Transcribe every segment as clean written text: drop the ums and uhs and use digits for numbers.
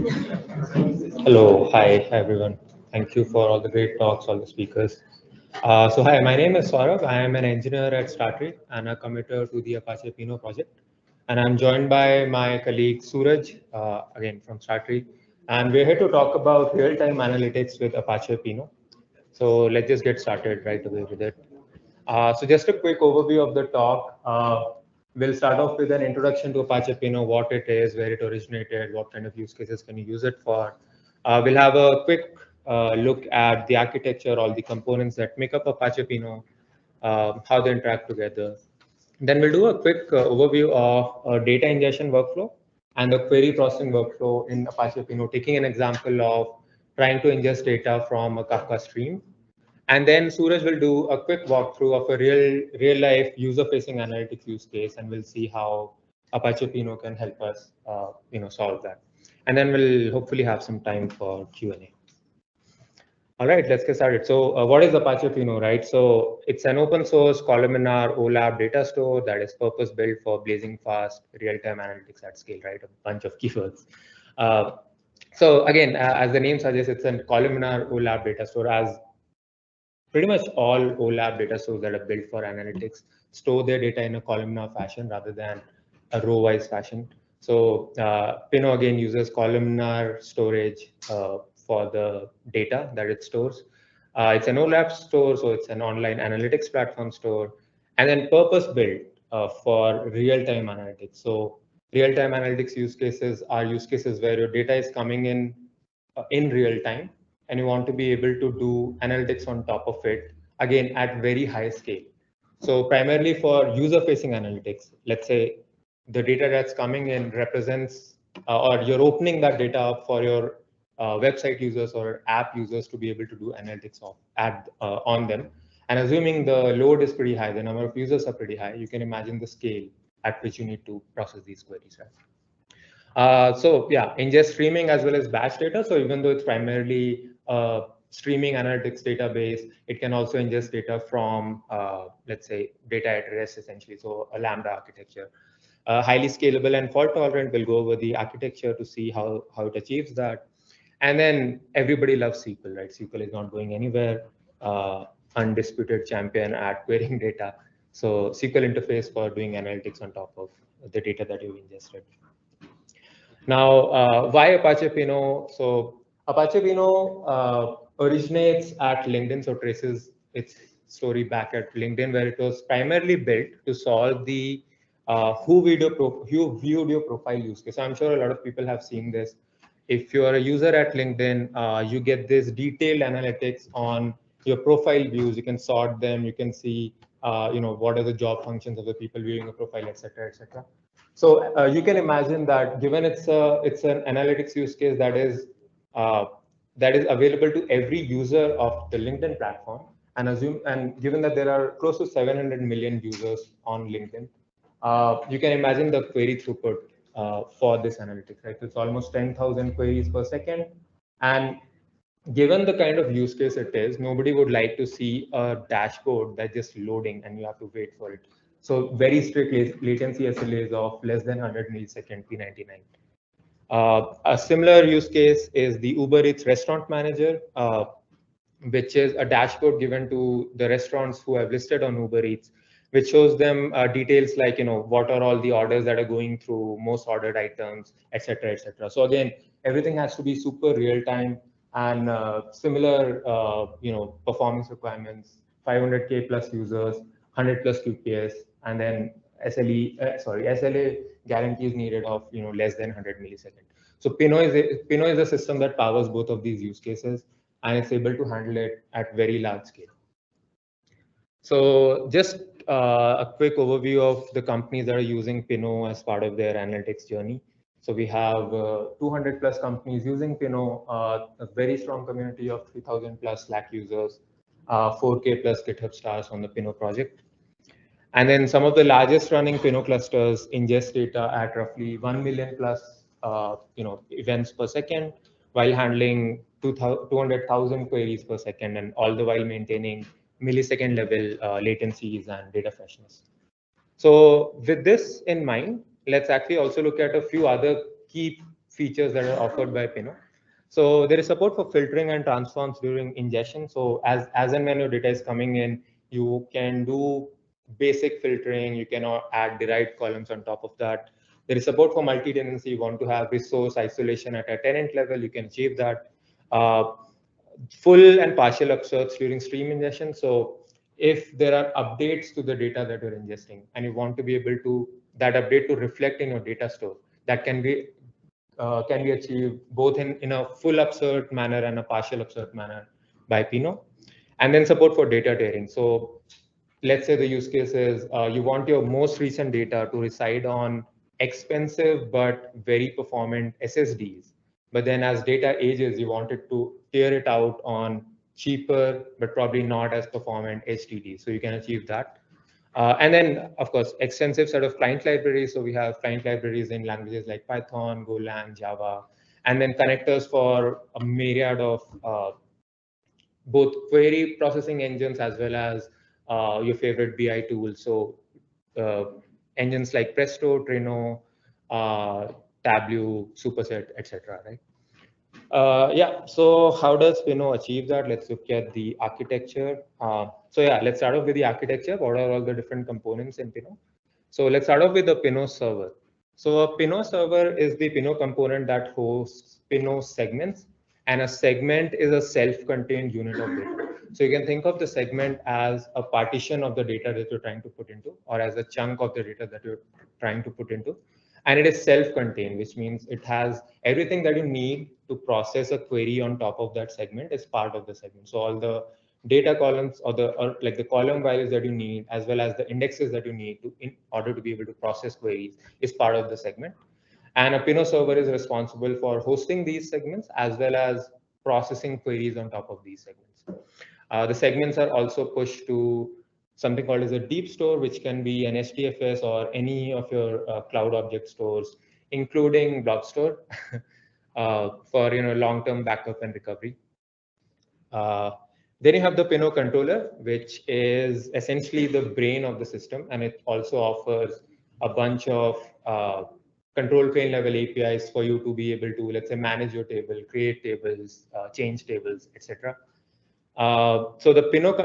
Hello, hi everyone. Thank you for all the great talks, all the speakers. Hi, my name is Saurabh. I am an engineer at Startree and a committer to the Apache Pinot project. And I'm joined by my colleague Suraj, again from Startree. And we're here to talk about real-time analytics with Apache Pinot. So let's just get started right away with it. So just a quick overview of the talk. We'll start off with an introduction to Apache Pinot, what it is, where it originated, what kind of use cases can you use it for. We'll have a quick look at the architecture, all the components that make up Apache Pinot, how they interact together. Then we'll do a quick overview of data ingestion workflow and the query processing workflow in Apache Pinot, taking an example of trying to ingest data from a Kafka stream. And then Suraj will do a quick walkthrough of a real life user facing analytics use case, and we'll see how Apache Pinot can help us, solve that. And then we'll hopefully have some time for Q&A. All right, let's get started. So what is Apache Pinot, right? So it's an open source columnar OLAP data store that is purpose built for blazing fast real-time analytics at scale, right? A bunch of keywords. So again, as the name suggests, it's a columnar OLAP data store. As pretty much all OLAP data stores that are built for analytics store their data in a columnar fashion rather than a row-wise fashion. So Pinot again uses columnar storage for the data that it stores. It's an OLAP store, so it's an online analytics platform store, and then purpose-built for real-time analytics. So real-time analytics use cases are use cases where your data is coming in real time, and you want to be able to do analytics on top of it, again, at very high scale. So primarily for user-facing analytics, let's say the data that's coming in represents, or you're opening that data up for your website users or app users to be able to do analytics on them. And assuming the load is pretty high, the number of users are pretty high, you can imagine the scale at which you need to process these queries, right? So yeah, ingest streaming as well as batch data. So even though it's primarily a streaming analytics database, it can also ingest data from, let's say, data at rest, essentially. So a Lambda architecture. Highly scalable and fault tolerant. We'll go over the architecture to see how it achieves that. And then everybody loves SQL, right? SQL is not going anywhere. Undisputed champion at querying data. So SQL interface for doing analytics on top of the data that you've ingested. Now, why Apache Pinot? So Apache Pinot originates at LinkedIn, so traces its story back at LinkedIn, where it was primarily built to solve the who viewed your profile use case. So I'm sure a lot of people have seen this. If you are a user at LinkedIn, you get this detailed analytics on your profile views. You can sort them. You can see, what are the job functions of the people viewing a profile, etc., etc. So you can imagine that given it's an analytics use case that is available to every user of the LinkedIn platform, and given that there are close to 700 million users on LinkedIn, you can imagine the query throughput for this analytics, right? It's almost 10,000 queries per second, and given the kind of use case it is, nobody would like to see a dashboard that's just loading and you have to wait for it. So very strict latency SLAs of less than 100 millisecond P99. A similar use case is the Uber Eats restaurant manager, which is a dashboard given to the restaurants who have listed on Uber Eats, which shows them details like, what are all the orders that are going through, most ordered items, etc., etc. So again, everything has to be super real time and similar, performance requirements, 500K plus users, 100 plus QPS, and then SLA guarantees needed of less than 100 milliseconds. So Pinot is a system that powers both of these use cases, and it's able to handle it at very large scale. So just a quick overview of the companies that are using Pinot as part of their analytics journey. So we have 200 plus companies using Pinot, a very strong community of 3,000 plus Slack users, 4K plus GitHub stars on the Pinot project. And then some of the largest running Pinot clusters ingest data at roughly 1 million plus events per second, while handling 200,000 queries per second, and all the while maintaining millisecond level latencies and data freshness. So with this in mind, let's actually also look at a few other key features that are offered by Pinot. So there is support for filtering and transforms during ingestion. So as and when your data is coming in, you can do basic filtering. You can add derived columns on top of that. There is support for multi-tenancy. You want to have resource isolation at a tenant level. You can achieve that. Full and partial upserts during stream ingestion. So if there are updates to the data that you're ingesting and you want to be able to that update to reflect in your data store, that can be achieved both in a full upsert manner and a partial upsert manner by Pinot. And then support for data tiering. So let's say the use case is you want your most recent data to reside on expensive but very performant SSDs. But then as data ages, you wanted to tier it out on cheaper but probably not as performant HDDs. So you can achieve that. And then, of course, extensive set of client libraries. So we have client libraries in languages like Python, Golang, Java, and then connectors for a myriad of both query processing engines as well as your favorite BI tools. So engines like Presto, Trino, Tableau, Superset, etc. Right? Yeah, so how does Pinot achieve that? Let's look at the architecture. So yeah, let's start off with the architecture. What are all the different components in Pinot? So let's start off with the Pinot server. So a Pinot server is the Pinot component that hosts Pinot segments, and a segment is a self-contained unit of data. So you can think of the segment as a partition of the data that you're trying to put into, or as a chunk of the data that you're trying to put into. And it is self-contained, which means it has everything that you need to process a query on top of that segment is part of the segment. So all the data columns or like the column values that you need, as well as the indexes that you need to in order to be able to process queries is part of the segment. And a Pinot server is responsible for hosting these segments as well as processing queries on top of these segments. The segments are also pushed to something called as a deep store, which can be an HDFS or any of your cloud object stores, including blob store for long-term backup and recovery. Then you have the Pinot controller, which is essentially the brain of the system, and it also offers a bunch of control plane level APIs for you to be able to, let's say, manage your table, create tables, change tables, etc. So the Pinot,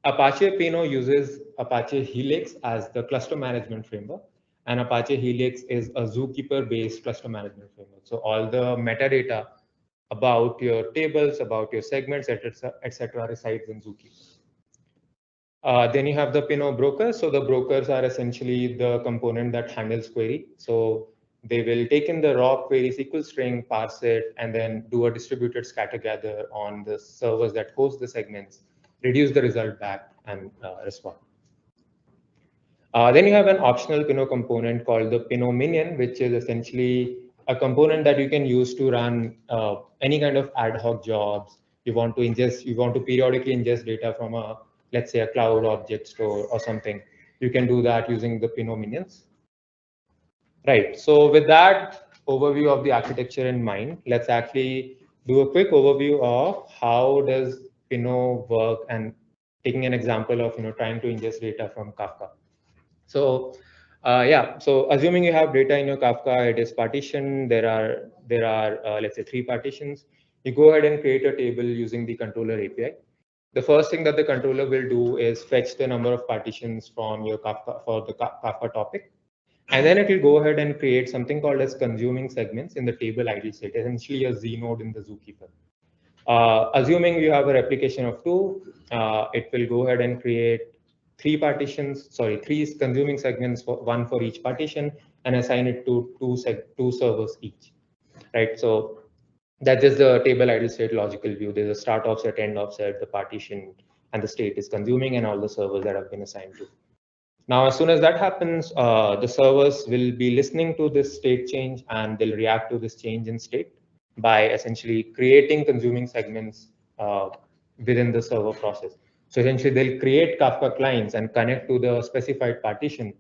Apache Pinot uses Apache Helix as the cluster management framework, and Apache Helix is a Zookeeper-based cluster management framework. So all the metadata about your tables, about your segments, etc., resides in Zookeeper. Then you have the Pinot brokers. So the brokers are essentially the component that handles query. So they will take in the raw query SQL string, parse it, and then do a distributed scatter gather on the servers that host the segments, reduce the result back, and respond. Then you have an optional Pinot component called the Pinot minion, which is essentially a component that you can use to run any kind of ad hoc jobs. You want to periodically ingest data from let's say a cloud object store or something. You can do that using the Pinot minions. Right. So with that overview of the architecture in mind, let's actually do a quick overview of how does Pinot work, and taking an example of trying to ingest data from Kafka. So yeah, so assuming you have data in your Kafka, it is partitioned. There are let's say 3 partitions. You go ahead and create a table using the controller API. The first thing that the controller will do is fetch the number of partitions from your Kafka for the Kafka topic. And then it will go ahead and create something called as consuming segments in the table ID state, essentially a Z node in the Zookeeper. Assuming you have a replication of 2, it will go ahead and create 3 consuming segments, one for each partition, and assign it to two servers each, right? So that's just the table idle state logical view. There's a start offset, end offset, the partition, and the state is consuming, and all the servers that have been assigned to. Now, as soon as that happens, the servers will be listening to this state change, and they'll react to this change in state by essentially creating consuming segments within the server process. So essentially, they'll create Kafka clients and connect to the specified partition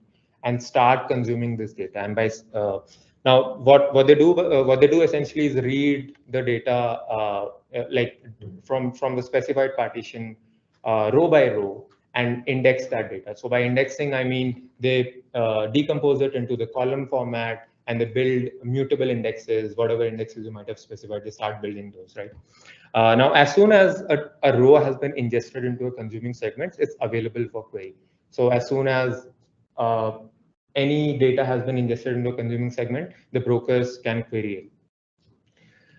and start consuming this data. And by now, what they do essentially is read the data like from the specified partition row by row and index that data. So by indexing, I mean they decompose it into the column format and they build mutable indexes, whatever indexes you might have specified, they start building those, right? Now, as soon as a row has been ingested into a consuming segment, it's available for query. So as soon as any data has been ingested into a consuming segment, the brokers can query it.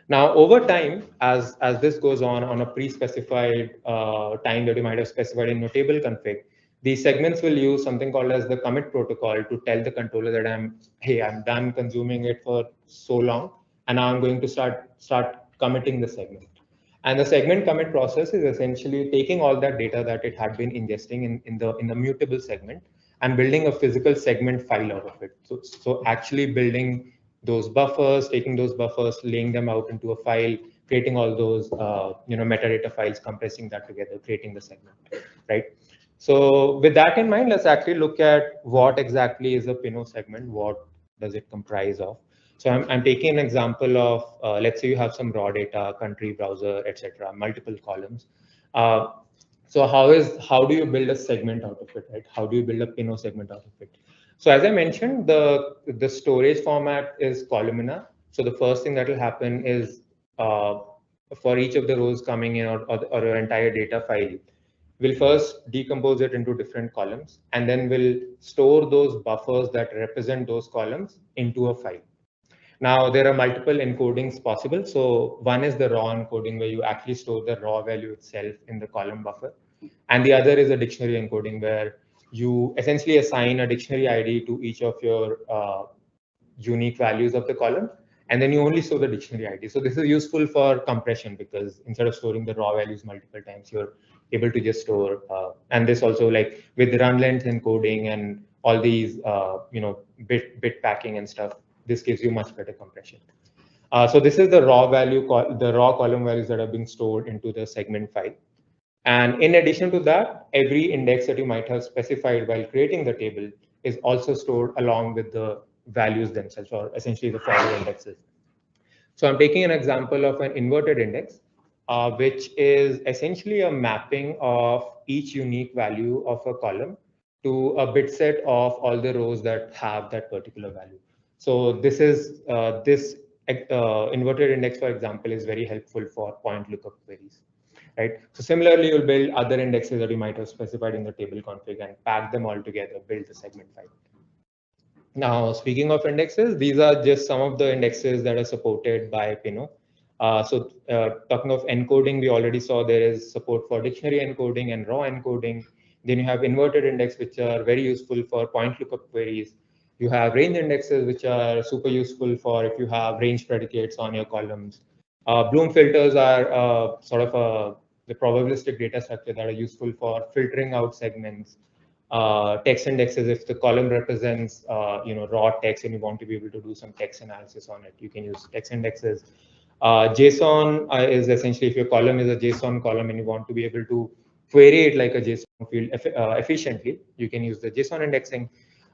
Now, over time, as this goes on a pre-specified time that you might have specified in your table config, these segments will use something called as the commit protocol to tell the controller that I'm done consuming it for so long, and now I'm going to start committing the segment. And the segment commit process is essentially taking all that data that it had been ingesting in the mutable segment and building a physical segment file out of it. So actually building those buffers, taking those buffers, laying them out into a file, creating all those metadata files, compressing that together, creating the segment, right? So with that in mind, let's actually look at what exactly is a Pinot segment. What does it comprise of? So I'm taking an example of, let's say you have some raw data, country, browser, etc., multiple columns. So how do you build a segment out of it, right? How do you build a Pinot segment out of it? So as I mentioned, the storage format is columnar. So the first thing that will happen is for each of the rows coming in or your entire data file, we'll first decompose it into different columns, and then we'll store those buffers that represent those columns into a file. Now, there are multiple encodings possible. So one is the raw encoding, where you actually store the raw value itself in the column buffer. And the other is a dictionary encoding, where you essentially assign a dictionary ID to each of your unique values of the column, and then you only store the dictionary ID. So this is useful for compression, because instead of storing the raw values multiple times, you're able to just store, and this also, like with the run length encoding and all these, bit packing and stuff, this gives you much better compression. So this is the raw column values that are being stored into the segment file. And in addition to that, every index that you might have specified while creating the table is also stored along with the values themselves, or essentially the follow indexes. So I'm taking an example of an inverted index, which is essentially a mapping of each unique value of a column to a bit set of all the rows that have that particular value. So this is this inverted index, for example, is very helpful for point lookup queries, right? So similarly, you'll build other indexes that you might have specified in the table config and pack them all together, build the segment file. Now, speaking of indexes, these are just some of the indexes that are supported by Pinot. Talking of encoding, we already saw there is support for dictionary encoding and raw encoding. Then you have inverted index, which are very useful for point lookup queries. You have range indexes, which are super useful for if you have range predicates on your columns. Bloom filters are the probabilistic data structure that are useful for filtering out segments. Text indexes, if the column represents raw text and you want to be able to do some text analysis on it, you can use text indexes. JSON is essentially if your column is a JSON column and you want to be able to query it like a JSON field efficiently, you can use the JSON indexing.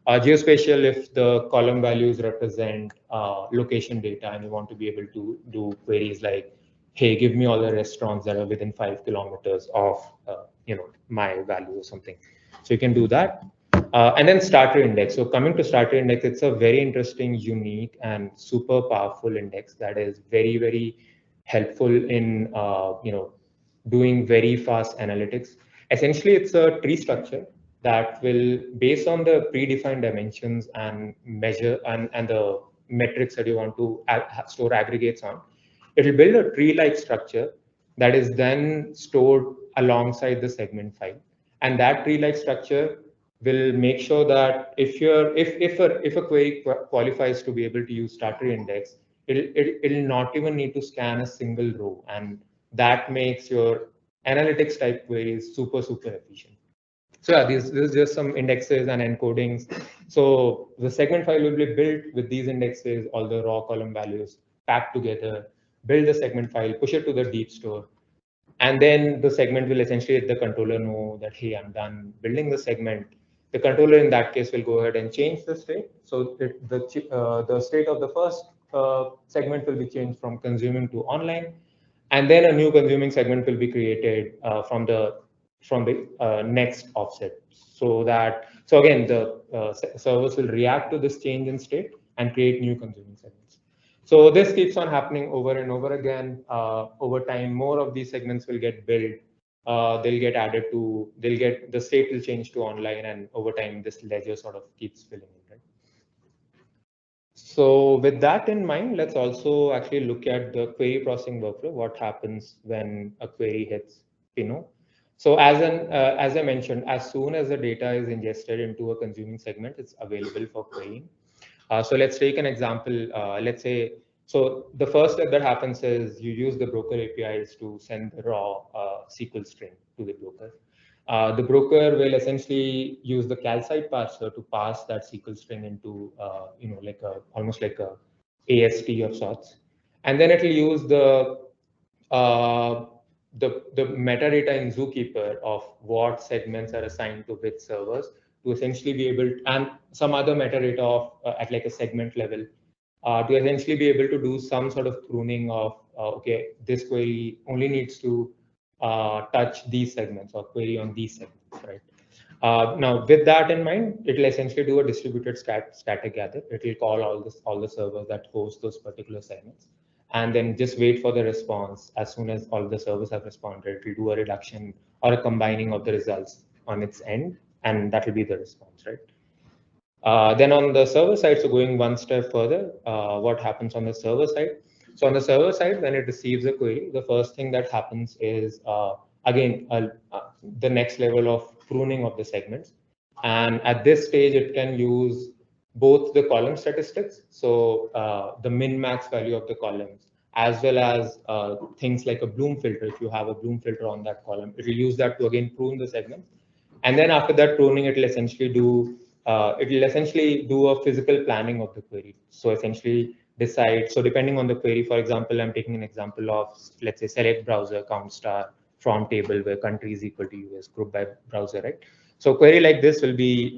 Geospatial, if the column values represent location data and you want to be able to do queries like, hey, give me all the restaurants that are within 5 kilometers of my value or something. So you can do that. And then Startree index. So coming to Startree index, it's a very interesting, unique, and super powerful index that is very, very helpful in doing very fast analytics. Essentially, it's a tree structure that will, based on the predefined dimensions and measure and the metrics that you want to store aggregates on, it will build a tree-like structure that is then stored alongside the segment file. And that tree-like structure will make sure that if a query qualifies to be able to use Startree index, it'll not even need to scan a single row, and that makes your analytics type queries super efficient. So yeah, this is just some indexes and encodings. So the segment file will be built with these indexes, all the raw column values packed together, build the segment file, push it to the deep store. And then the segment will essentially let the controller know that, hey, I'm done building the segment. The controller in that case will go ahead and change the state. So the state of the first segment will be changed from consuming to online. And then a new consuming segment will be created from the next offset. So again, the servers will react to this change in state and create new consuming segments. So this keeps on happening over and over again. Over time, more of these segments will get built. They'll get added to, the state will change to online, and over time, this ledger sort of keeps filling in, right? So with that in mind, let's also actually look at the query processing workflow, what happens when a query hits Pinot. So as I mentioned, as soon as the data is ingested into a consuming segment, it's available for querying. So let's take an example. Let's say, so the first step that happens is you use the broker APIs to send the raw SQL string to the broker. The broker will essentially use the calcite parser to pass that SQL string into, like almost like a AST of sorts, and then it will use uh, the metadata in Zookeeper of what segments are assigned to which servers to essentially be able to, and some other metadata of at like a segment level to essentially be able to do some sort of pruning of okay, this query only needs to touch these segments or query on these segments, right? Now, with that in mind, it will essentially do a distributed static gather. It will call all the servers that host those particular segments, and then just wait for the response. As soon as all the servers have responded, it will do a reduction or a combining of the results on its end, and that will be the response, right? Then on the server side, so going one step further, what happens on the server side? So on the server side, when it receives a query, the first thing that happens is, again, the next level of pruning of the segments. And at this stage, it can use both the column statistics, so the min-max value of the columns, as well as things like a Bloom filter. If you have a Bloom filter on that column, it will use that to again prune the segments. And then after that pruning, it will essentially do a physical planning of the query. So essentially decide, so depending on the query, for example, I'm taking an example of, let's say, select browser count star from table where country is equal to US, group by browser, right? So query like this will be,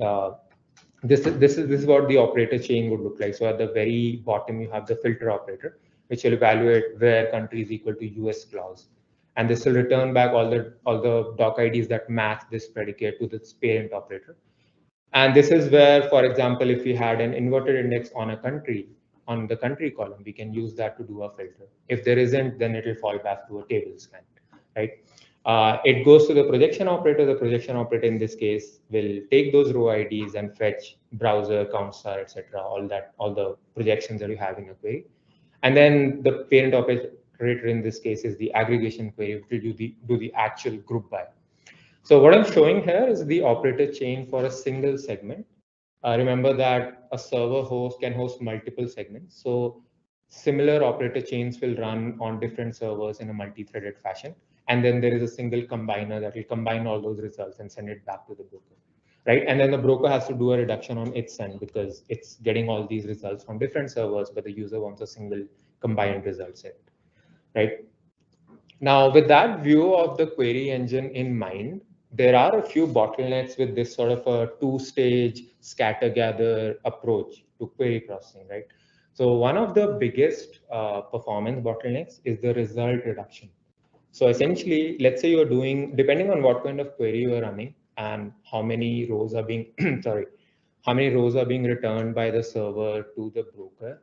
this is what the operator chain would look like. So at the very bottom, you have the filter operator, which will evaluate where country is equal to US clause. And this will return back all the doc IDs that match this predicate to this parent operator. And this is where, for example, if we had an inverted index on a country, on the country column, we can use that to do a filter. If there isn't, then it will fall back to a table scan, right? It goes to the projection operator. The projection operator in this case will take those row IDs and fetch browser, count star, etc. All the projections that you have in a query. And then the parent operator in this case is the aggregation query, which will do the actual group by. So what I'm showing here is the operator chain for a single segment. Remember that a server host can host multiple segments. So similar operator chains will run on different servers in a multi-threaded fashion. And then there is a single combiner that will combine all those results and send it back to the broker, right? And then the broker has to do a reduction on its end because it's getting all these results from different servers, but the user wants a single combined result set, right? Now, with that view of the query engine in mind, there are a few bottlenecks with this sort of a two-stage scatter-gather approach to query processing, right? So one of the biggest performance bottlenecks is the result reduction. So essentially, let's say you're doing, depending on what kind of query you're running and how many rows are being, how many rows are being returned by the server to the broker,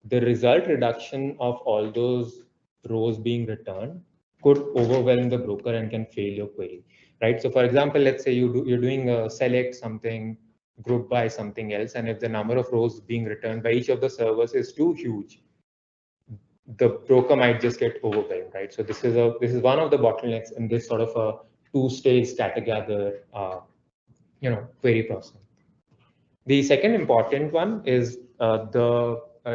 the result reduction of all those rows being returned could overwhelm the broker and can fail your query, right? So for example, let's say you're doing a select something, group by something else, and if the number of rows being returned by each of the servers is too huge, the broker might just get overwhelmed, right? So this is one of the bottlenecks in this sort of a two-stage scatter gather, query processing. The second important one is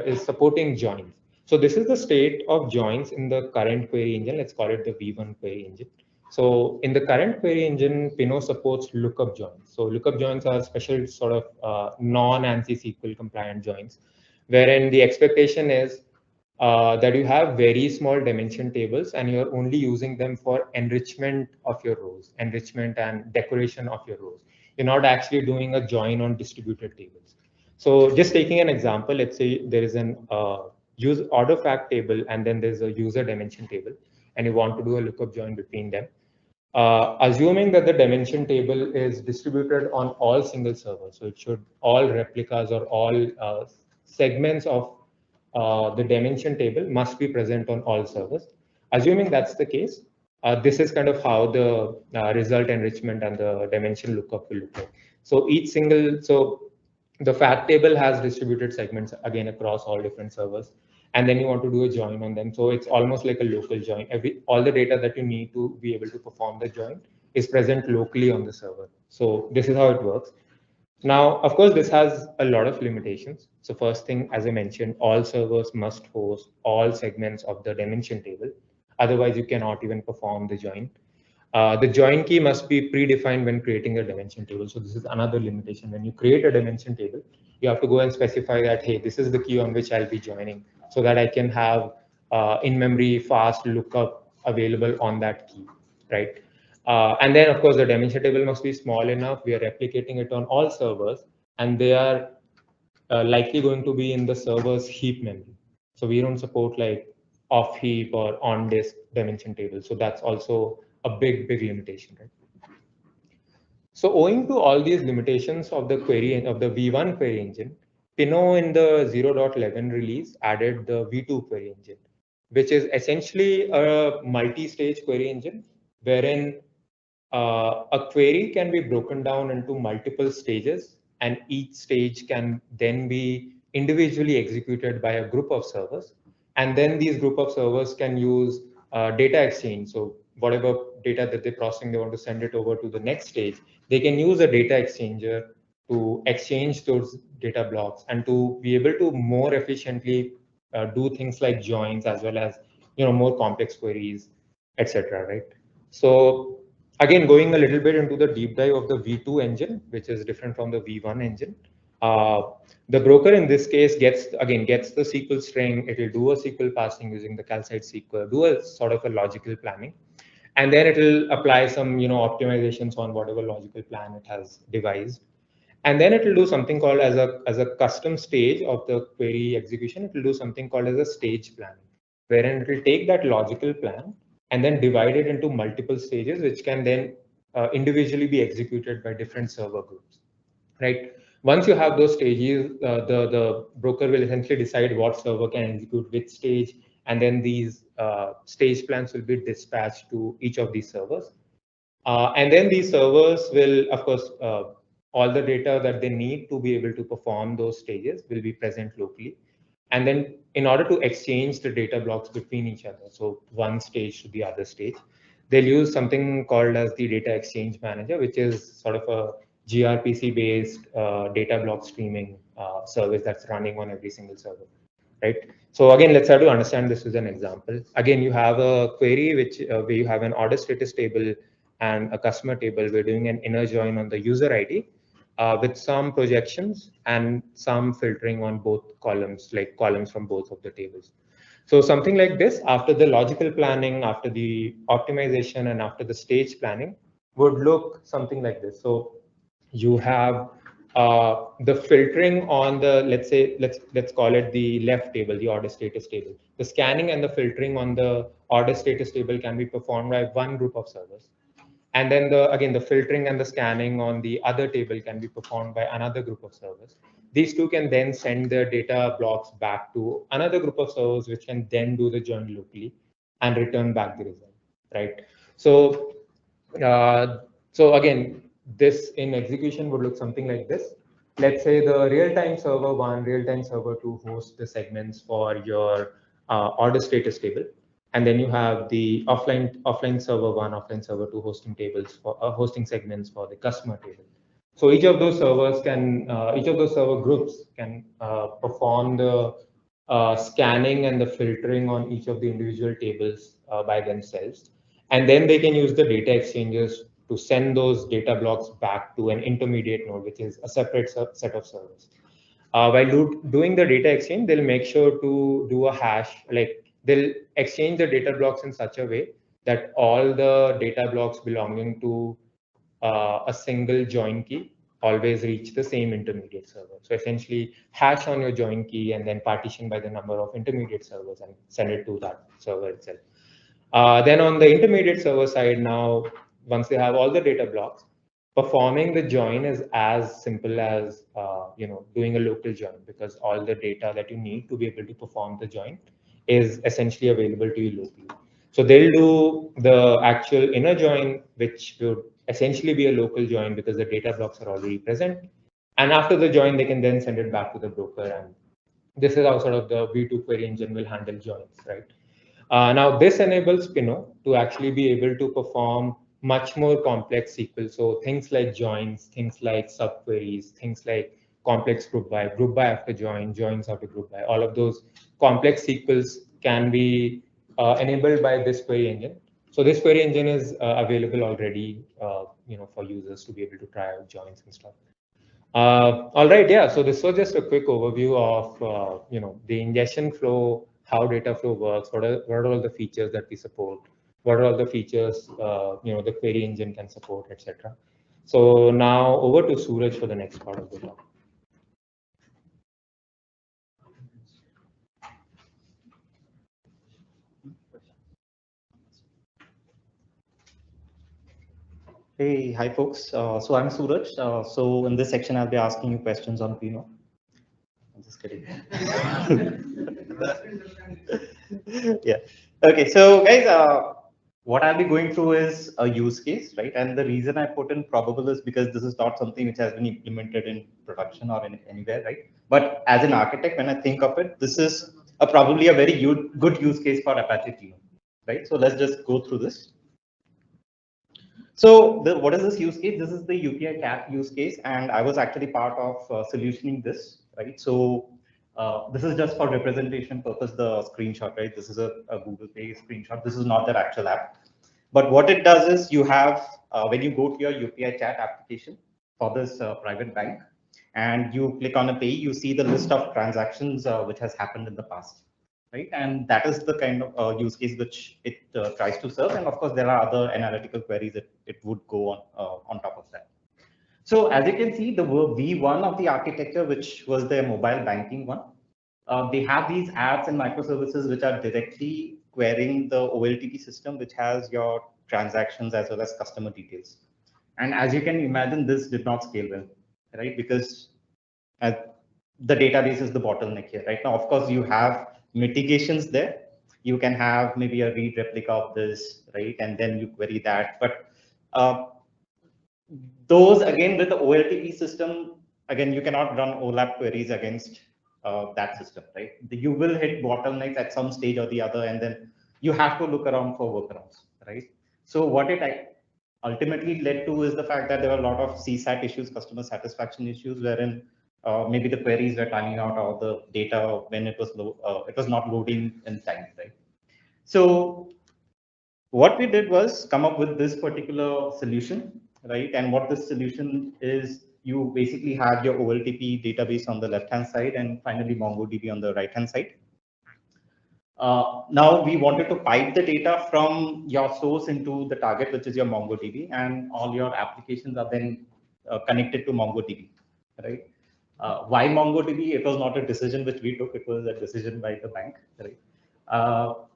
is supporting joins. So this is the state of joins in the current query engine. Let's call it the V1 query engine. So in the current query engine, Pinot supports lookup joins. So lookup joins are special sort of non-ANSI SQL compliant joins, wherein the expectation is that you have very small dimension tables and you're only using them for enrichment of your rows, enrichment and decoration of your rows. You're not actually doing a join on distributed tables. So just taking an example, let's say there is an use order fact table and then there's a user dimension table and you want to do a lookup join between them. Assuming that the dimension table is distributed on all single servers, so it should all replicas or all segments of the dimension table must be present on all servers. Assuming that's the case, this is kind of how the result enrichment and the dimension lookup will look like. So the fact table has distributed segments again across all different servers, and then you want to do a join on them. So it's almost like a local join. All the data that you need to be able to perform the join is present locally on the server. So this is how it works. Now, of course, this has a lot of limitations. So first thing, as I mentioned, all servers must host all segments of the dimension table. Otherwise, you cannot even perform the join. The join key must be predefined when creating a dimension table. So this is another limitation. When you create a dimension table, you have to go and specify that, hey, this is the key on which I'll be joining, so that I can have in-memory fast lookup available on that key, right? And then, of course, the dimension table must be small enough. We are replicating it on all servers, and they are likely going to be in the server's heap memory. So we don't support like off heap or on disk dimension tables. So that's also a big limitation, right? So owing to all these limitations of the query of the V1 query engine, Pinot in the 0.11 release added the V2 query engine, which is essentially a multi-stage query engine wherein a query can be broken down into multiple stages, and each stage can then be individually executed by a group of servers. And then these group of servers can use data exchange. So whatever data that they're processing, they want to send it over to the next stage. They can use a data exchanger to exchange those data blocks and to be able to more efficiently do things like joins, as well as more complex queries, etc. Right? So again, going a little bit into the deep dive of the V2 engine, which is different from the V1 engine. The broker in this case gets the SQL string. It will do a SQL passing using the calcite SQL, do a sort of a logical planning, and then it will apply some optimizations on whatever logical plan it has devised. And then it will do something called as a custom stage of the query execution. It will do something called as a stage planning, wherein it will take that logical plan and then divide it into multiple stages, which can then individually be executed by different server groups, right? Once you have those stages, the broker will essentially decide what server can execute which stage, and then these stage plans will be dispatched to each of these servers. And then these servers will, of course, all the data that they need to be able to perform those stages will be present locally. And then in order to exchange the data blocks between each other, so one stage to the other stage, they'll use something called as the data exchange manager, which is sort of a gRPC based data block streaming service that's running on every single server, right? So again, let's try to understand this as an example. Again, you have a query where you have an order status table and a customer table. We're doing an inner join on the user ID with some projections and some filtering on both columns, like columns from both of the tables. So something like this, after the logical planning, after the optimization, and after the stage planning, would look something like this. So you have the filtering on the, let's call it the left table, the order status table. The scanning and the filtering on the order status table can be performed by one group of servers. And then the filtering and the scanning on the other table can be performed by another group of servers. These two can then send their data blocks back to another group of servers, which can then do the join locally and return back the result, right? So, so again, this in execution would look something like this. Let's say the real-time server 1, real-time server 2 host the segments for your order status table. And then you have the offline server 1, offline server 2 hosting tables for hosting segments for the customer table. So each of those servers can, each of those server groups can perform the scanning and the filtering on each of the individual tables by themselves. And then they can use the data exchanges to send those data blocks back to an intermediate node, which is a separate set of servers. While doing the data exchange, they'll make sure to do a hash, like they'll exchange the data blocks in such a way that all the data blocks belonging to a single join key always reach the same intermediate server. So essentially hash on your join key and then partition by the number of intermediate servers and send it to that server itself. Then on the intermediate server side now, once they have all the data blocks, performing the join is as simple as doing a local join, because all the data that you need to be able to perform the join is essentially available to you locally. So they'll do the actual inner join, which would essentially be a local join because the data blocks are already present. And after the join, they can then send it back to the broker. And this is how sort of the V2 query engine will handle joins, right? Now, this enables Pinot to actually be able to perform much more complex SQL. So things like joins, things like subqueries, things like complex group by after join, joins after group by, all of those complex SQLs can be enabled by this query engine. So this query engine is available already, for users to be able to try out joins and stuff. All right, yeah. So this was just a quick overview of the ingestion flow, how data flow works, what are all the features that we support, what are all the features the query engine can support, etc. So now over to Suraj for the next part of the talk. Hey, hi folks. So I'm Suraj. So in this section, I'll be asking you questions on Pinot. I'm just kidding. Yeah. Okay. So guys, what I'll be going through is a use case, right? And the reason I put in probable is because this is not something which has been implemented in production or anywhere, right? But as an architect, when I think of it, this is probably a very good use case for Apache Pinot, right? So let's just go through this. So what is this use case? This is the UPI CAP use case, and I was actually part of solutioning this, right? So this is just for representation purpose, the screenshot, right? This is a Google Pay screenshot. This is not their actual app. But what it does is you have, when you go to your UPI chat application for this private bank, and you click on a pay, you see the list of transactions which has happened in the past, right? And that is the kind of use case which it tries to serve. And of course, there are other analytical queries that it would go on top of that. So as you can see, the V1 of the architecture, which was their mobile banking one, they have these apps and microservices which are directly querying the OLTP system, which has your transactions as well as customer details. And as you can imagine, this did not scale well, right? Because the database is the bottleneck here, right? Now, of course, you have mitigations there. You can have maybe a read replica of this, right? And then you query that. But those, again, with the OLTP system, again, you cannot run OLAP queries against that system, right? You will hit bottlenecks at some stage or the other, and then you have to look around for workarounds, right? So what it ultimately led to is the fact that there were a lot of CSAT issues, customer satisfaction issues, wherein maybe the queries were timing out or the data when it was not loading in time, right? So what we did was come up with this particular solution, right? And what this solution is, you basically have your OLTP database on the left-hand side and finally MongoDB on the right-hand side. Now we wanted to pipe the data from your source into the target, which is your MongoDB, and all your applications are then connected to MongoDB, right? Why MongoDB? It was not a decision which we took, it was a decision by the bank, right?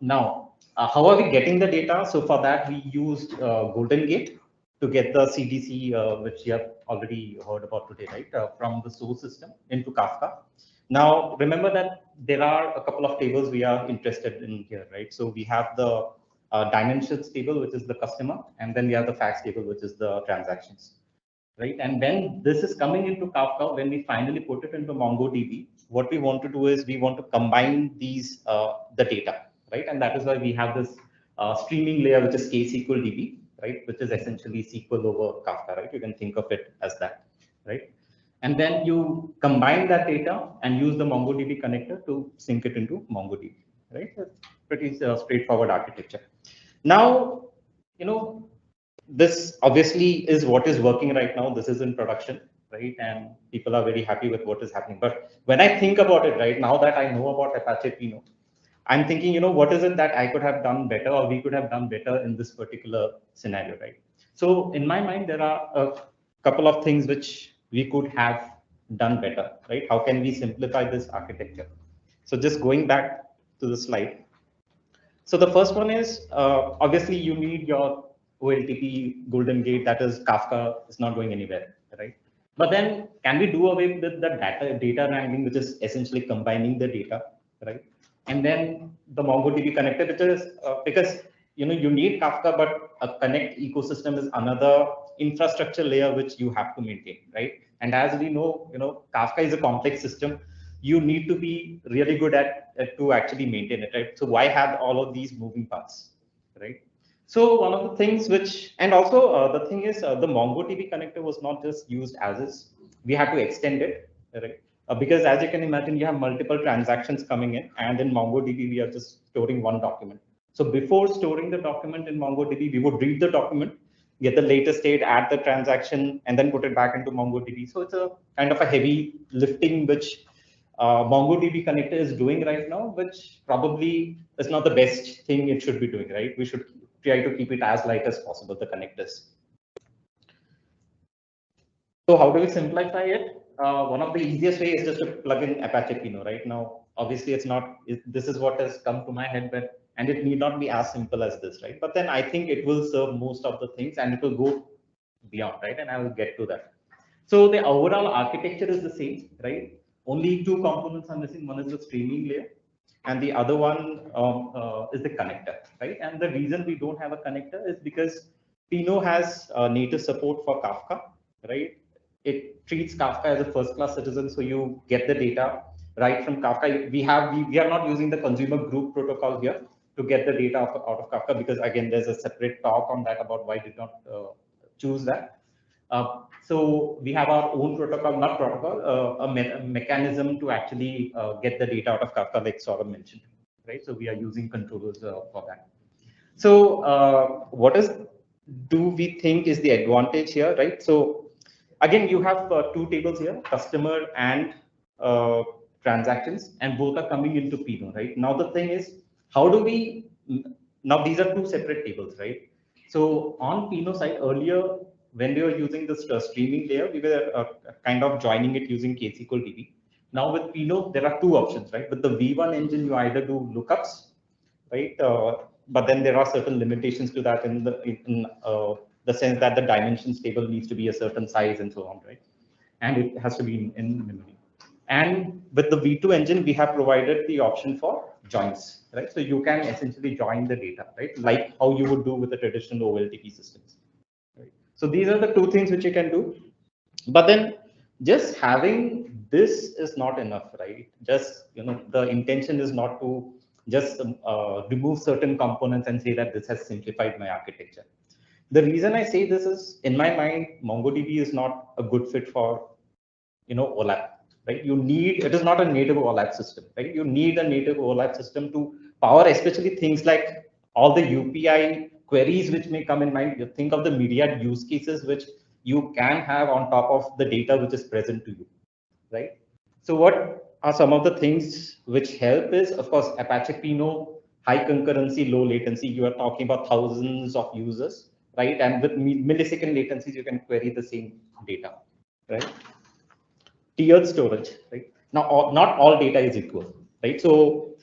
Now, how are we getting the data? So for that, we used Golden Gate to get the CDC, which you have already heard about today, right? From the source system into Kafka. Now, remember that there are a couple of tables we are interested in here, right? So we have the dimensions table, which is the customer, and then we have the facts table, which is the transactions, right? And when this is coming into Kafka, when we finally put it into MongoDB, what we want to do is we want to combine these, the data, right? And that is why we have this streaming layer, which is KSQL-DB, right? Which is essentially SQL over Kafka, right? You can think of it as that, right? And then you combine that data and use the MongoDB connector to sync it into MongoDB, right? That's pretty straightforward architecture. Now, this obviously is what is working right now. This is in production, right? And people are very happy with what is happening. But when I think about it, right, now that I know about Apache Pinot, I'm thinking, what is it that I could have done better or we could have done better in this particular scenario, right? So in my mind, there are a couple of things which we could have done better, right? How can we simplify this architecture? So just going back to the slide. So the first one is, obviously you need your OLTP golden gate, that is Kafka, is not going anywhere, right? But then can we do away with the data wrangling, which is essentially combining the data, right? And then the MongoDB connector, which is because you need Kafka, but a connect ecosystem is another infrastructure layer which you have to maintain, right? And as we know, Kafka is a complex system. You need to be really good at to actually maintain it, right? So why have all of these moving parts, right? So one of the things which, and also the thing is, the MongoDB connector was not just used as is. We had to extend it, right? Because as you can imagine, you have multiple transactions coming in, and in MongoDB we are just storing one document. So before storing the document in MongoDB, we would read the document, get the latest state, add the transaction, and then put it back into MongoDB. So it's a kind of a heavy lifting which MongoDB connector is doing right now, which probably is not the best thing it should be doing, right? We should try to keep it as light as possible, the connectors. So how do we simplify it? One of the easiest way is just to plug in Apache Pinot. Right now, obviously, this is what has come to my head, and it need not be as simple as this, right? But then I think it will serve most of the things, and it will go beyond, right? And I will get to that. So the overall architecture is the same, right? Only two components are missing. One is the streaming layer, and the other one is the connector, right? And the reason we don't have a connector is because Pinot has native support for Kafka, right? It treats Kafka as a first-class citizen, so you get the data right from Kafka. We are not using the consumer group protocol here to get the data out of Kafka, because again, there's a separate talk on that about why did not choose that. So we have our own protocol, not protocol, a mechanism to actually get the data out of Kafka, like Saurabh mentioned, right? So we are using controllers for that. So what do we think is the advantage here, right? So again, you have two tables here, customer and transactions, and both are coming into Pinot, right? Now the thing is, how do we, now these are two separate tables, right? So on Pinot side, earlier, when we were using this streaming layer, we were kind of joining it using ksqldb. Now with Pinot, there are two options, right? With the V1 engine, you either do lookups, right? But then there are certain limitations to that in the sense that the dimensions table needs to be a certain size and so on, right? And it has to be in memory. And with the V2 engine, we have provided the option for joins, right? So you can essentially join the data, right? Like how you would do with the traditional OLTP systems. Right? So these are the two things which you can do. But then just having this is not enough, right? Just, the intention is not to just remove certain components and say that this has simplified my architecture. The reason I say this is, in my mind, MongoDB is not a good fit for, OLAP, right? It is not a native OLAP system, right? You need a native OLAP system to power, especially things like all the UPI queries which may come in mind. You think of the myriad use cases which you can have on top of the data which is present to you, right? So what are some of the things which help is, of course, Apache Pinot, high concurrency, low latency. You are talking about thousands of users, right? And with millisecond latencies, you can query the same data, right? Tiered storage, right? Now, not all data is equal, right? So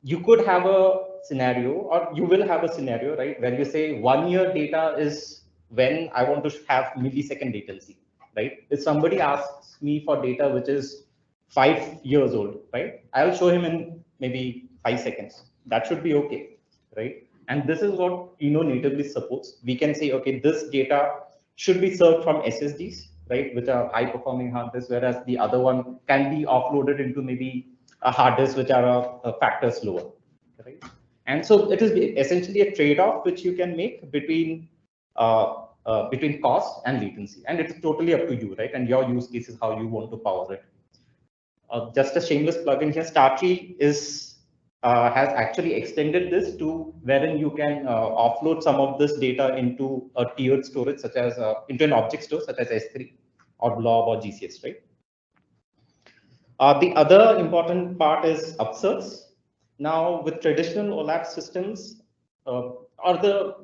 you could have a scenario, or you will have a scenario, right, where you say 1 year data is when I want to have millisecond latency, right? If somebody asks me for data which is 5 years old, right, I'll show him in maybe 5 seconds. That should be okay, right? And this is what Pinot natively supports. We can say, okay, this data should be served from SSDs, right, which are high performing hard disks, whereas the other one can be offloaded into maybe a hard disk which are a factor slower, right? And so it is essentially a trade-off which you can make between cost and latency, and it's totally up to you, right? And your use case is how you want to power it. Just a shameless plugin here, Startree has actually extended this to wherein you can offload some of this data into a tiered storage, such as into an object store such as S3 or Blob or GCS, right? The other important part is upserts. Now, with traditional OLAP systems, or the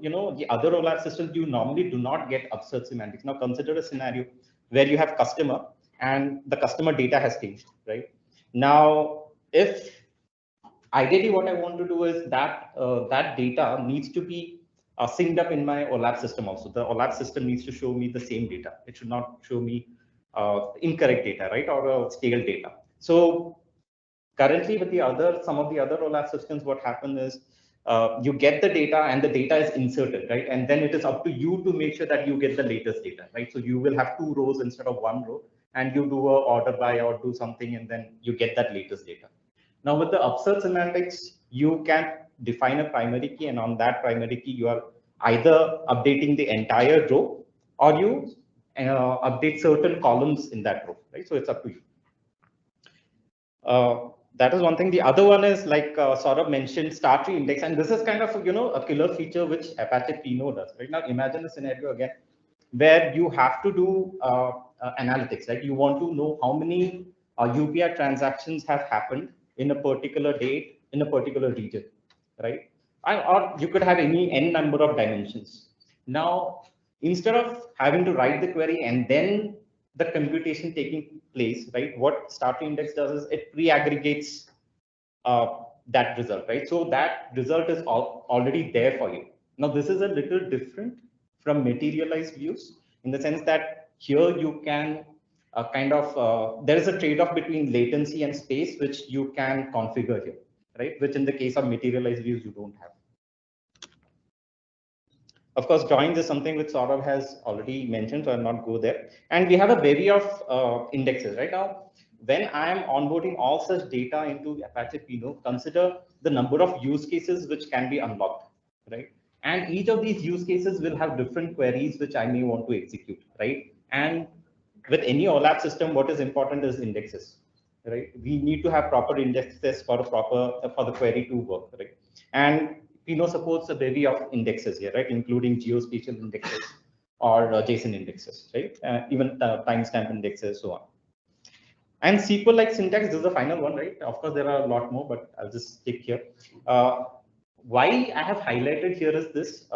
other OLAP systems, you normally do not get upsert semantics. Now, consider a scenario where you have customer and the customer data has changed, right? Now, if ideally what I want to do is that that data needs to be synced up in my OLAP system also. The OLAP system needs to show me the same data. It should not show me incorrect data, right, or stale data. So currently with some of the other OLAP systems, what happens is you get the data and the data is inserted, right? And then it is up to you to make sure that you get the latest data, right? So you will have 2 rows instead of 1 row, and you do a order by or do something, and then you get that latest data. Now with the upsert semantics, you can define a primary key, and on that primary key, you are either updating the entire row or you update certain columns in that row, right? So it's up to you. That is one thing. The other one is like Saurabh mentioned, Startree index, and this is kind of a killer feature which Apache Pinot does. Right now, imagine a scenario again where you have to do analytics. Right, you want to know how many UPI transactions have happened in a particular date in a particular region, right? Or you could have any n number of dimensions. Now, instead of having to write the query and then the computation taking place, right? What Startree index does is it pre-aggregates that result, right? So that result is already there for you. Now, this is a little different from materialized views in the sense that here you can there is a trade-off between latency and space, which you can configure here, right? Which in the case of materialized views, you don't have. Of course, joins is something which Saurabh has already mentioned, so I'll not go there. And we have a bevy of indexes. Right now, when I am onboarding all such data into Apache Pinot, consider the number of use cases which can be unlocked, right? And each of these use cases will have different queries which I may want to execute, right? And with any OLAP system, what is important is indexes, right? We need to have proper indexes for the query to work, right? And Pinot supports a bevy of indexes here, right? Including geospatial indexes or JSON indexes, right? Even timestamp indexes, so on. And SQL-like syntax, this is the final one, right? Of course, there are a lot more, but I'll just stick here. Why I have highlighted here is this.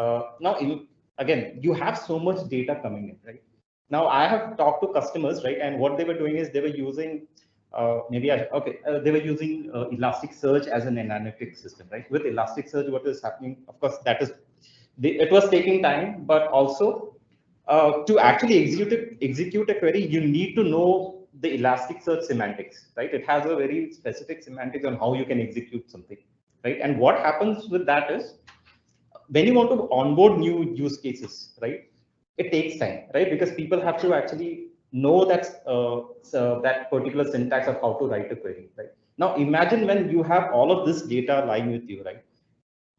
Again, you have so much data coming in, right? Now, I have talked to customers, right? And what they were doing is they were using they were using Elasticsearch as an analytics system, right? With Elasticsearch, what is happening? Of course, it was taking time, but also to actually execute a query, you need to know the Elasticsearch semantics, right? It has a very specific semantics on how you can execute something, right? And what happens with that is when you want to onboard new use cases, right? It takes time, right? Because people have to actually know that particular syntax of how to write a query, right? Now, imagine when you have all of this data lying with you, right?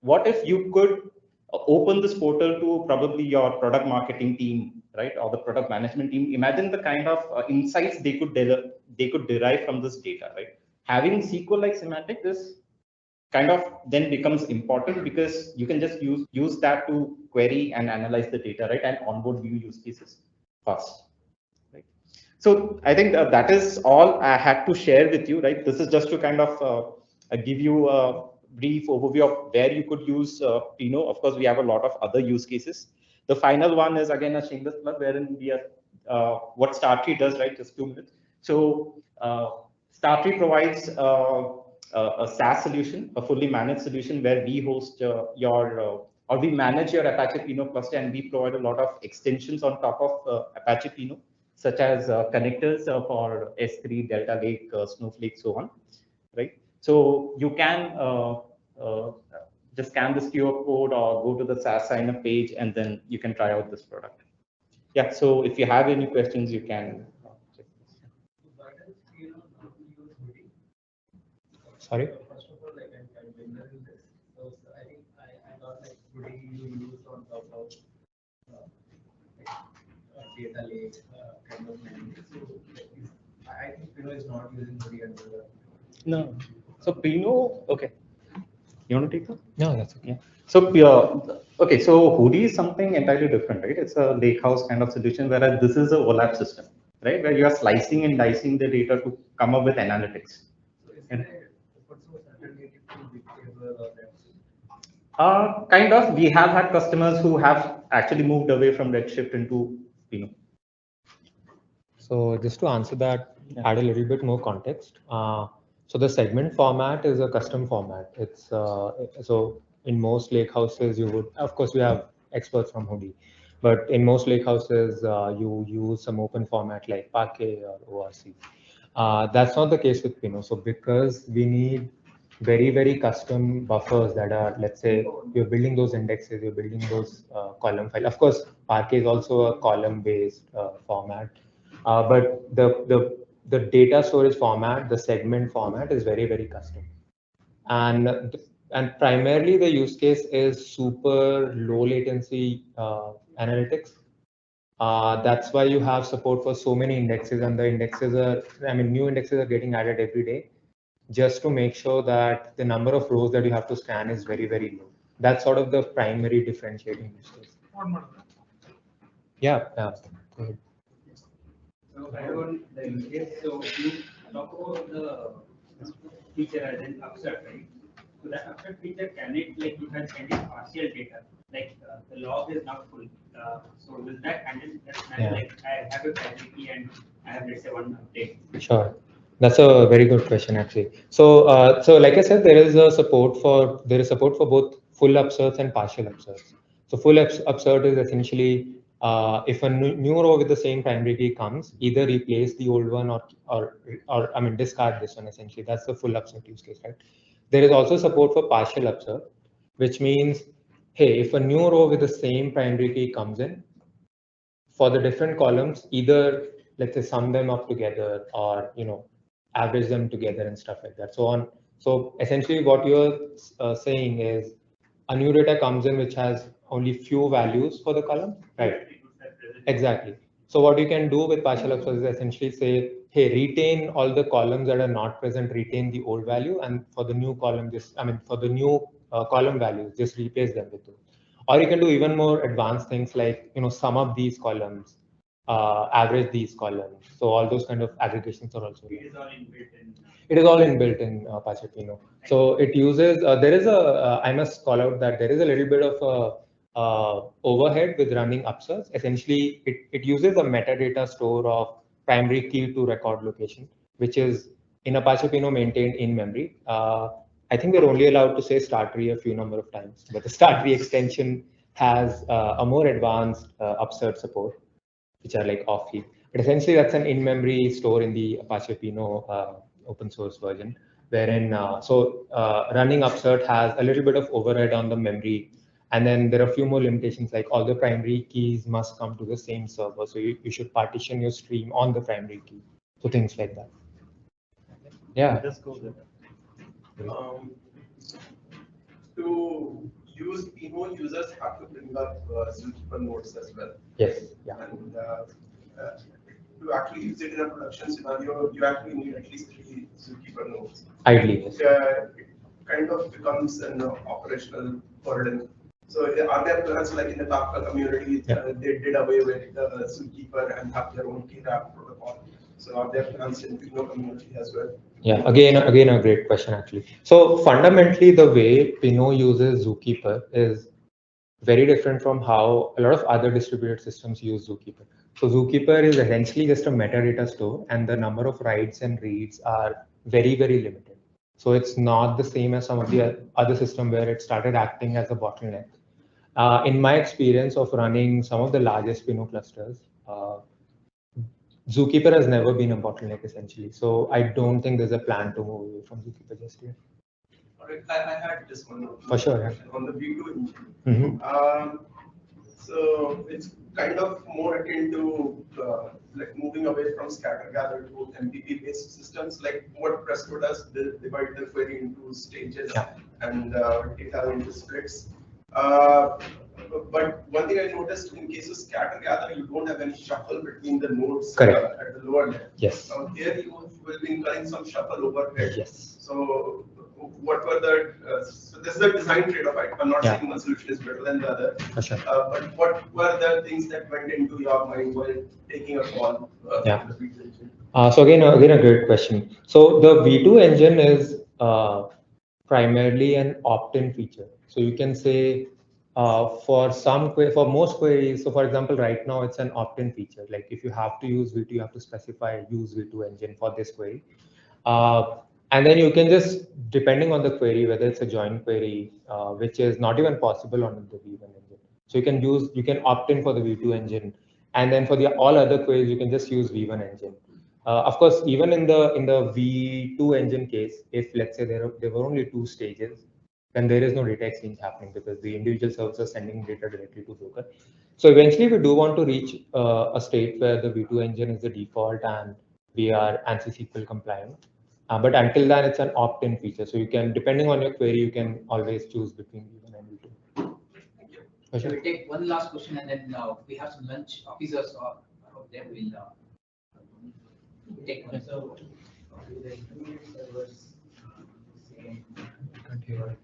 What if you could open this portal to probably your product marketing team, right, or the product management team? Imagine the kind of insights they could derive from this data, right? Having SQL-like semantics is kind of then becomes important because you can just use that to query and analyze the data, right, and onboard new use cases fast. Right. So I think that is all I had to share with you, right? This is just to kind of give you a brief overview of where you could use Pinot. Of course, we have a lot of other use cases. The final one is again a shameless plug, wherein we are what Startree does, right? Just 2 minutes. So Startree provides a SaaS solution, a fully managed solution where we host or we manage your Apache Pinot cluster, and we provide a lot of extensions on top of Apache Pinot, such as connectors for S3, Delta Lake, Snowflake, so on, right? So you can just scan this QR code or go to the SaaS sign up page, and then you can try out this product. Yeah, so if you have any questions, you can check this. Sorry? First of all, like I'm wondering this. So I think I got like today you used on top of data lake kind of thing. So I think Pinot is not using Hoodie under the. No. So Pinot, okay. You want to take that? No, that's okay. Yeah. So okay, so Hoodie is something entirely different, right? It's a lakehouse kind of solution, whereas this is a OLAP system, right? Where you are slicing and dicing the data to come up with analytics. So is it what's the alternative to Bigtable or that? Kind of. We have had customers who have actually moved away from Redshift into Pinot. So just to answer that, add a little bit more context. So the segment format is a custom format. It's so in most lake houses, you would, of course, we have experts from Hoodie, but in most lake houses, you use some open format like Parquet or ORC. That's not the case with Pinot. So because we need very, very custom buffers that are, let's say, you're building those indexes, you're building those column file. Of course, Parquet is also a column-based format, but the data storage format, the segment format is very, very custom. And primarily the use case is super low latency analytics. That's why you have support for so many indexes, and the indexes are, I mean, new indexes are getting added every day, just to make sure that the number of rows that you have to scan is very, very low. That's sort of the primary differentiating use case. Yeah. Go ahead. So I want the use case. So you talk about the feature as an upsert, right? So that upsert feature, can it, like, you can send it partial data, like the log is not full. So will that handle that? Yeah. Like I have a primary key and I have, let's say, one update. Sure. That's a very good question, actually. So, so like I said, there is support for both full upserts and partial upserts. So full upsert is essentially if a new row with the same primary key comes, either replace the old one or I mean discard this one. Essentially, that's the full upsert use case, right? There is also support for partial upsert, which means, hey, if a new row with the same primary key comes in, for the different columns, either let's say sum them up together or average them together and stuff like that. So essentially, what you're saying is a new data comes in which has only few values for the column, right? Exactly. So what you can do with partial upsert is essentially say, hey, retain all the columns that are not present, retain the old value, and for the new column, for the new column values, just replace them with those. Or you can do even more advanced things like, sum up these columns, average these columns. So all those kind of aggregations are also. It is all inbuilt in. It is all inbuilt in Apache Pinot. So it uses, there is I must call out that there is a little bit of a overhead with running upserts. Essentially, it uses a metadata store of primary key to record location, which is in Apache Pinot maintained in memory. I think we're only allowed to say Startree a few number of times, but the Startree extension has a more advanced upsert support, which are like off-heap. But essentially, that's an in-memory store in the Apache Pinot open source version, wherein running upsert has a little bit of overhead on the memory. And then there are a few more limitations, like all the primary keys must come to the same server. So you should partition your stream on the primary key. So things like that. Yeah. Just go there. To use Pinot, users have to bring up Zookeeper nodes as well. Yes. Yeah. And to actually use it in a production scenario, you actually need at least 3 Zookeeper nodes. Ideally, yes. It kind of becomes an operational burden. So are there plans like in the Kafka community, they did away with the Zookeeper and have their own key wrap protocol. So are there plans in Pinot community as well? Yeah, again a great question actually. So fundamentally, the way Pinot uses Zookeeper is very different from how a lot of other distributed systems use Zookeeper. So Zookeeper is essentially just a metadata store, and the number of writes and reads are very, very limited. So it's not the same as some of the other systems where it started acting as a bottleneck. In my experience of running some of the largest Pinot clusters, Zookeeper has never been a bottleneck essentially. So I don't think there's a plan to move away from Zookeeper just yet. All right, I had this one. For sure, yeah. On the V2 engine. Mm-hmm. So it's kind of more akin to like moving away from scatter gather to MPP based systems, like what Presto does, they divide the query into stages and data into splits. But one thing I noticed in case of scatter gather, you don't have any shuffle between the nodes at the lower level. Yes. Now here you will be incurring some shuffle overhead. Yes. So what were the, so this is a design trade-off. I'm not saying one solution is better than the other. For sure. But what were the things that went into your mind while taking a call? So again a great question. So the V2 engine is primarily an opt-in feature. So you can say for most queries, so for example, right now it's an opt-in feature. Like if you have to use V2, you have to specify use V2 engine for this query. And then you can just, depending on the query, whether it's a join query, which is not even possible on the V1 engine. So you can opt in for the V2 engine, and then for the all other queries, you can just use V1 engine. Of course, even in the V2 engine case, if let's say there were only 2 stages, then there is no data exchange happening because the individual servers are sending data directly to broker. So eventually, we do want to reach a state where the V2 engine is the default and we are ANSI SQL compliant. But until then, it's an opt-in feature. So you can, depending on your query, you can always choose between V1 and V2. Thank you. For So sure. we'll take one last question and then we have some lunch officers out there. We'll take one. So, the intermediate servers same as query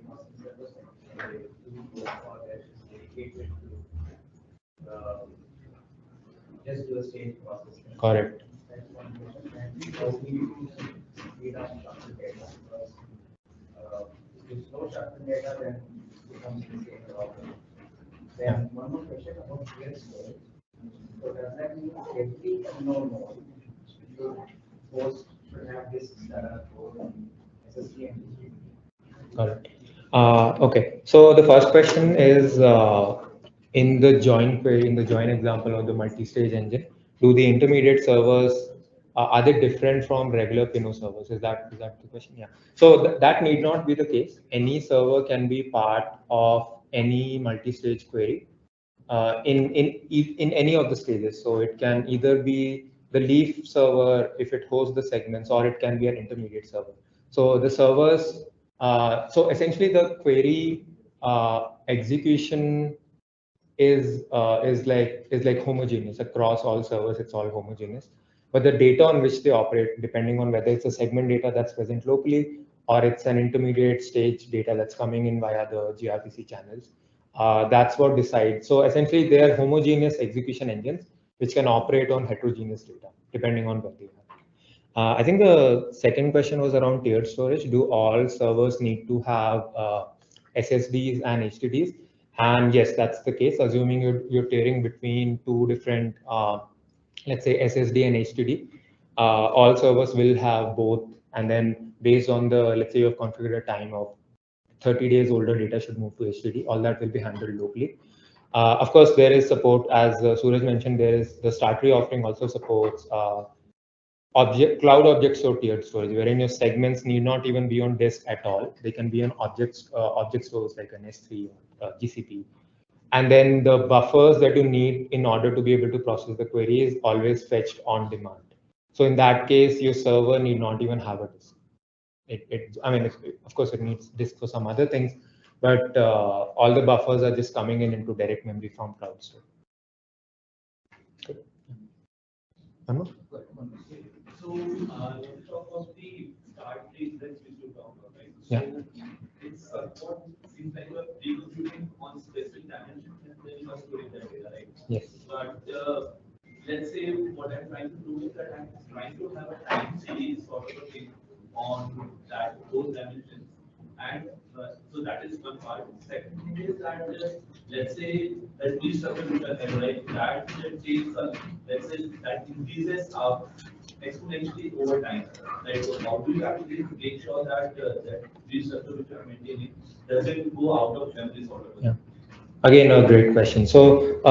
processing servers, and they do or that is dedicated to just do a stage processing. Correct. That's one question. And how we use data and structured data, because if you store structured data, then it becomes the same problem. Then one more question about peer storage. So does that mean every node should host should have this for SSD and HDFS? Correct. Okay. So the first question is in the join query, in the join example of the multi-stage engine, do the intermediate servers are they different from regular Pinot servers? Is that the question? Yeah. So that need not be the case. Any server can be part of any multi-stage query in any of the stages. So it can either be the leaf server if it hosts the segments, or it can be an intermediate server. So the servers, so essentially the query execution is like homogeneous across all servers. It's all homogeneous, but the data on which they operate, depending on whether it's a segment data that's present locally or it's an intermediate stage data that's coming in via the gRPC channels, that's what decides. So essentially, they are homogeneous execution engines which can operate on heterogeneous data depending on where they are. I think the second question was around tiered storage. Do all servers need to have SSDs and HDDs? And yes, that's the case, assuming you're tiering between 2 different, let's say SSD and HDD. All servers will have both. And then based on the, let's say you have configured a time of 30 days older data should move to HDD. All that will be handled locally. Of course, there is support, as Suraj mentioned, there is the Startree offering also supports cloud object store tiered storage, wherein your segments need not even be on disk at all. They can be on object stores like an S3 or GCP. And then the buffers that you need in order to be able to process the query is always fetched on demand. So in that case, your server need not even have a disk. I mean, of course, it needs disk for some other things, but all the buffers are just coming in into direct memory from cloud store. Good. One more? So, let's talk about the Startree index which you talked about, right? Yeah. So, it's what seems like you are pre-computing on specific dimensions and then you are storing that data, right? Yes. But let's say what I'm trying to do is that I'm trying to have a time series sort of a thing on those dimensions. And so that is one part. Second thing is that let's say that each structure which are there, right, that takes let's say that increases exponentially over time, right? So how do you actually make sure that that these structure which are maintaining doesn't go out of memory sort of? Yeah. Again, a great question. So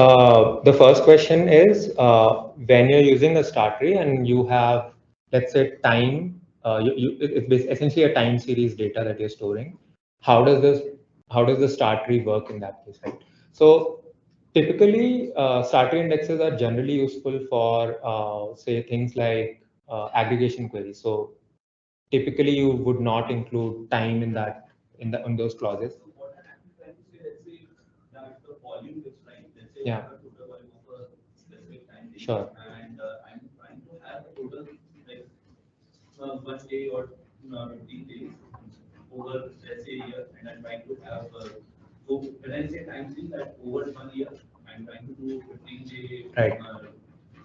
the first question is when you're using a Startree and you have, let's say, time. It's essentially a time series data that you're storing. How does the Startree work in that case, right? So typically, Startree indexes are generally useful for say things like aggregation queries. So typically, you would not include time in those clauses. So what I'm trying to say, let's say that the volume is right. Let's say Yeah. I have a total volume of a specific time. Sure. And I'm trying to have a total like 1 day or 15 days over let's say a year, and I'm trying to have so when I say time series that over 1 year, I'm trying to do 15-day Right.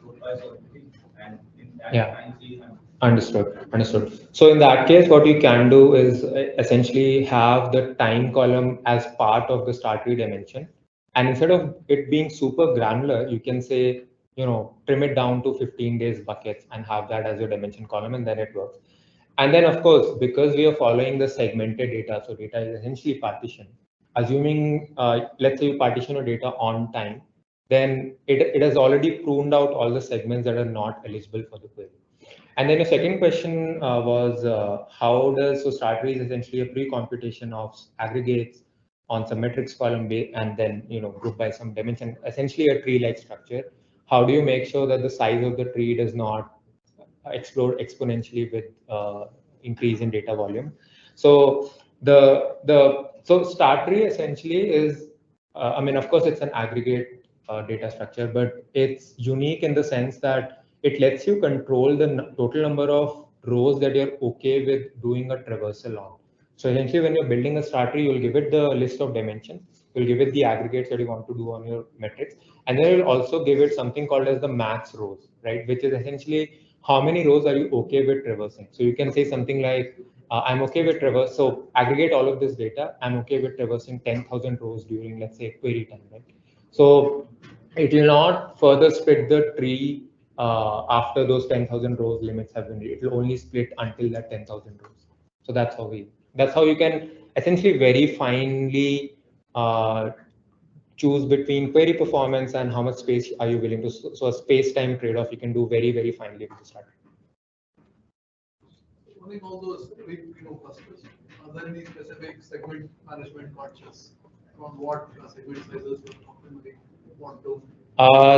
profile or anything, and in that Yeah. time series I'm Understood. So in that case, what you can do is essentially have the time column as part of the Startree dimension. And instead of it being super granular, you can say trim it down to 15 days buckets and have that as your dimension column, and then it works. And then, of course, because we are following the segmented data, so data is essentially partitioned. Assuming, let's say you partition your data on time, then it has already pruned out all the segments that are not eligible for the query. And then the second question was how does, so Startree is essentially a pre-computation of aggregates on some metrics column and then group by some dimension, essentially a tree-like structure. How do you make sure that the size of the tree does not explode exponentially with increase in data volume? So so Startree essentially is, I mean, of course, it's an aggregate data structure, but it's unique in the sense that it lets you control the total number of rows that you're okay with doing a traversal on. So essentially, when you're building a Startree, you'll give it the list of dimensions, you'll give it the aggregates that you want to do on your metrics, and then you'll also give it something called as the max rows, right? Which is essentially how many rows are you okay with traversing. So you can say something like, I'm okay with traverse. So aggregate all of this data. I'm okay with traversing 10,000 rows during, let's say, query time, right? So it will not further split the tree after those 10,000 rows limits have been reached. It will only split until that 10,000 rows. So that's how you can essentially very finely choose between query performance and how much space are you willing to. So a space-time trade-off you can do very, very finely with the Startree. Running all those big clusters, are there any specific segment management conscious on what segment sizes you optimally want to?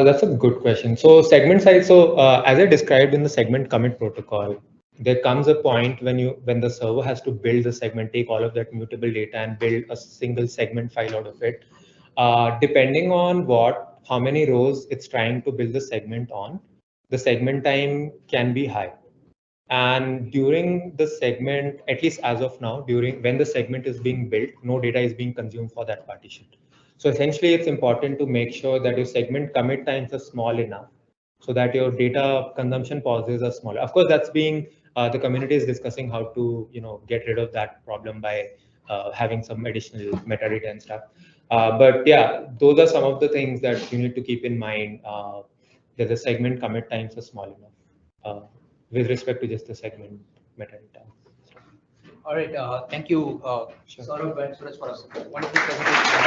That's a good question. So segment size. So as I described in the segment commit protocol, there comes a point when the server has to build the segment, take all of that mutable data and build a single segment file out of it. Depending on how many rows it's trying to build the segment on, the segment time can be high. And during the segment, at least as of now, when the segment is being built, no data is being consumed for that partition. So essentially, it's important to make sure that your segment commit times are small enough so that your data consumption pauses are smaller. Of course, that's being the community is discussing how to get rid of that problem by having some additional metadata and stuff. But yeah, those are some of the things that you need to keep in mind. That the segment commit times are small enough with respect to just the segment metadata. All right, thank you, Sure. Saurabh and Suraj, for a wonderful presentation.